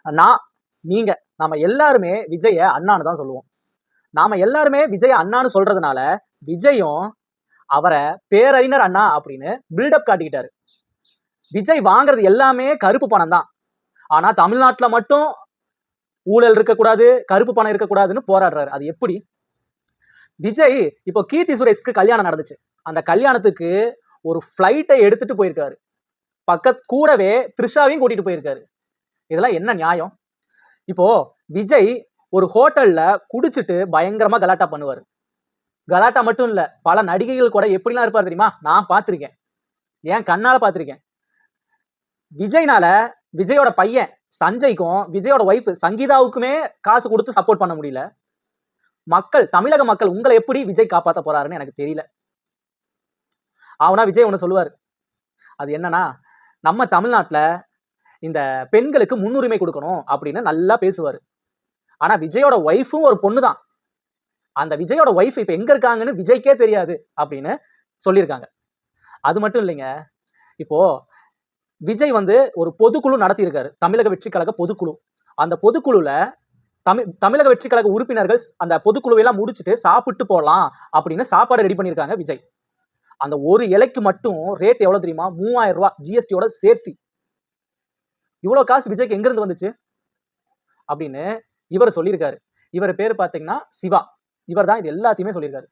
நான் நீங்க நாம எல்லாருமே விஜய அண்ணான்னு தான் சொல்லுவோம். நாம எல்லாருமே விஜய அண்ணான்னு சொல்றதுனால விஜயும் அவரை பேரறிஞர் அண்ணா அப்படின்னு பில்டப் காட்டிக்கிட்டாரு. விஜய் வாங்குறது எல்லாமே கருப்பு பணம் தான். ஆனா தமிழ்நாட்டுல மட்டும் ஊழல் இருக்கக்கூடாது, கருப்பு பணம் இருக்கக்கூடாதுன்னு போராடுறாரு. அது எப்படி? விஜய் இப்போ கீர்த்தி சுரேஷ்க்கு கல்யாணம் நடந்துச்சு. அந்த கல்யாணத்துக்கு ஒரு ஃபிளைட்டை எடுத்துட்டு போயிருக்காரு. கூடவே த்ரிஷாவையும் கூட்டிட்டு போயிருக்காரு. இதெல்லாம் என்ன நியாயம்? இப்போ விஜய் ஒரு ஹோட்டல்ல குடிச்சிட்டு பயங்கரமா கலாட்டா பண்ணுவாரு. கலாட்டா மட்டும் இல்ல, பல நடிகைகள் கூட எப்படிலாம் இருப்பாரு தெரியுமா? நான் பார்த்திருக்கேன், என் கண்ணால பார்த்திருக்கேன். விஜய்னால விஜயோட பையன் சஞ்சய்க்கும் விஜயோட ஒய்ஃப் சங்கீதாவுக்குமே காசு கொடுத்து சப்போர்ட் பண்ண முடியல. மக்கள், தமிழக மக்கள் உங்களை எப்படி விஜய் காப்பாத்த போறாருன்னு எனக்கு தெரியல. ஆனா விஜய் ஒண்ணு சொல்லுவாரு. அது என்னன்னா, நம்ம தமிழ்நாட்டுல இந்த பெண்களுக்கு முன்னுரிமை கொடுக்கணும் அப்படின்னு நல்லா பேசுவாரு. ஆனா விஜயோட ஒய்ஃபும் ஒரு பொண்ணு தான். அந்த விஜயோட ஒய்ஃப் இப்ப எங்க இருக்காங்கன்னு விஜய்க்கே தெரியாது அப்படின்னு சொல்லியிருக்காங்க. அது மட்டும் இல்லைங்க, இப்போ விஜய் வந்து ஒரு பொதுக்குழு நடத்தி இருக்காரு, தமிழக வெற்றி கழக பொதுக்குழு. அந்த பொதுக்குழுல தமிழக வெற்றி கழக உறுப்பினர்கள் அந்த பொதுக்குழுவை எல்லாம் முடிச்சுட்டு சாப்பிட்டு போலாம் அப்படின்னு சாப்பாடு ரெடி பண்ணியிருக்காங்க விஜய். அந்த ஒரு இலைக்கு மட்டும் ரேட் எவ்வளவு தெரியுமா? 3000 ரூபாய் ஜிஎஸ்டியோட சேர்த்து. இவ்வளவு காசு விஜய்க்கு எங்க இருந்து வந்துச்சு அப்படின்னு இவர் சொல்லியிருக்காரு. இவர் பேர் பாத்தீங்கன்னா சிவா. இவர் தான் இது எல்லாத்தையுமே சொல்லியிருக்காரு.